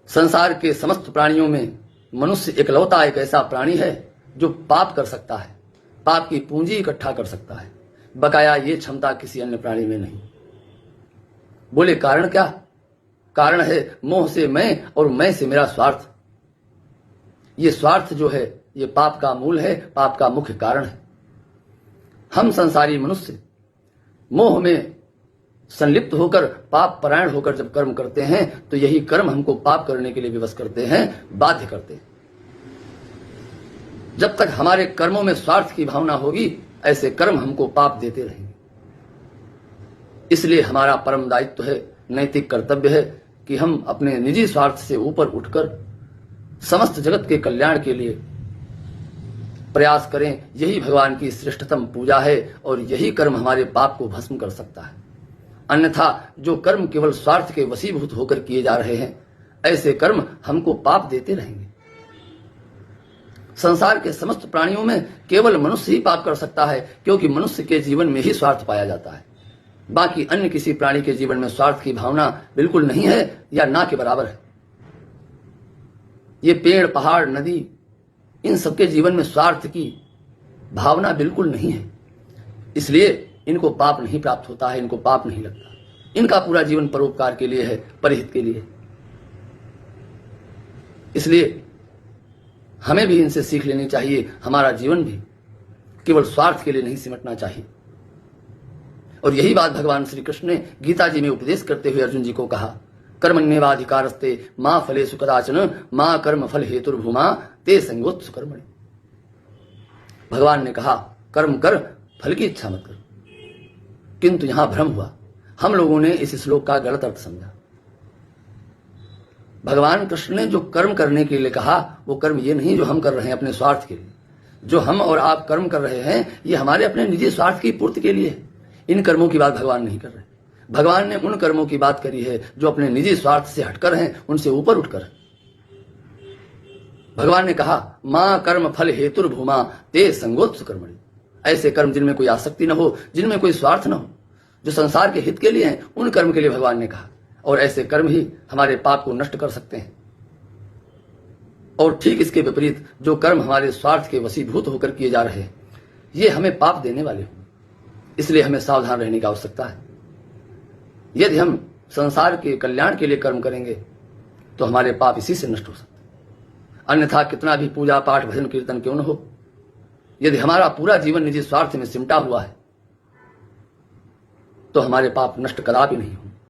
संसार के समस्त प्राणियों में मनुष्य इकलौता एक ऐसा प्राणी है जो पाप कर सकता है, पाप की पूंजी इकट्ठा कर सकता है। बकाया ये क्षमता किसी अन्य प्राणी में नहीं। बोले कारण क्या? कारण है मोह से मैं और मैं से मेरा स्वार्थ। ये स्वार्थ जो है ये पाप का मूल है, पाप का मुख्य कारण है। हम संसारी मनुष्य मोह में संलिप्त होकर पाप परायण होकर जब कर्म करते हैं तो यही कर्म हमको पाप करने के लिए विवश करते हैं, बाध्य करते हैं। जब तक हमारे कर्मों में स्वार्थ की भावना होगी ऐसे कर्म हमको पाप देते रहेंगे। इसलिए हमारा परम दायित्व है, नैतिक कर्तव्य है कि हम अपने निजी स्वार्थ से ऊपर उठकर समस्त जगत के कल्याण के लिए प्रयास करें। यही भगवान की श्रेष्ठतम पूजा है और यही कर्म हमारे पाप को भस्म कर सकता है। अन्यथा जो कर्म केवल स्वार्थ के वशीभूत होकर किए जा रहे हैं ऐसे कर्म हमको पाप देते रहेंगे। संसार के समस्त प्राणियों में केवल मनुष्य ही पाप कर सकता है, क्योंकि मनुष्य के जीवन में ही स्वार्थ पाया जाता है। बाकी अन्य किसी प्राणी के जीवन में स्वार्थ की भावना बिल्कुल नहीं है या ना के बराबर है। ये पेड़, पहाड़, नदी, इन सबके जीवन में स्वार्थ की भावना बिल्कुल नहीं है। इसलिए इनको पाप नहीं प्राप्त होता है, इनको पाप नहीं लगता। इनका पूरा जीवन परोपकार के लिए है, परहित के लिए। इसलिए हमें भी इनसे सीख लेनी चाहिए। हमारा जीवन भी केवल स्वार्थ के लिए नहीं सिमटना चाहिए। और यही बात भगवान श्री कृष्ण ने गीता जी में उपदेश करते हुए अर्जुन जी को कहा, कर्मण्येवाधिकारस्ते मां फलेषु कदाचन मां कर्म फल हेतुर्भूमा ते संगोत्सु कर्मणि। भगवान ने कहा कर्म कर, फल की इच्छा मत कर। किंतु यहां भ्रम हुआ। हम लोगों ने इस श्लोक का गलत अर्थ समझा। भगवान कृष्ण ने जो कर्म करने के लिए कहा वो कर्म ये नहीं जो हम कर रहे हैं अपने स्वार्थ के लिए। जो हम और आप कर्म कर रहे हैं ये हमारे अपने निजी स्वार्थ की पूर्ति के लिए है। इन कर्मों की बात भगवान नहीं कर रहे। भगवान ने उन कर्मों की बात करी है जो अपने निजी स्वार्थ से हटकर हैं, उनसे ऊपर उठकर है। भगवान ने कहा मां कर्म फल हेतुर्भूमा ते संगोत्सु कर्मणि। ऐसे कर्म जिनमें कोई आसक्ति न हो, जिनमें कोई स्वार्थ न हो, जो संसार के हित के लिए हैं, उन कर्म के लिए भगवान ने कहा। और ऐसे कर्म ही हमारे पाप को नष्ट कर सकते हैं। और ठीक इसके विपरीत जो कर्म हमारे स्वार्थ के वशीभूत होकर किए जा रहे हैं ये हमें पाप देने वाले होंगे। इसलिए हमें सावधान रहने की आवश्यकता है। यदि हम संसार के कल्याण के लिए कर्म करेंगे तो हमारे पाप इसी से नष्ट हो सकते हैं। अन्यथा कितना भी पूजा पाठ भजन कीर्तन क्यों न हो, यदि हमारा पूरा जीवन निजी स्वार्थ में सिमटा हुआ है तो हमारे पाप नष्ट कदापि नहीं हो।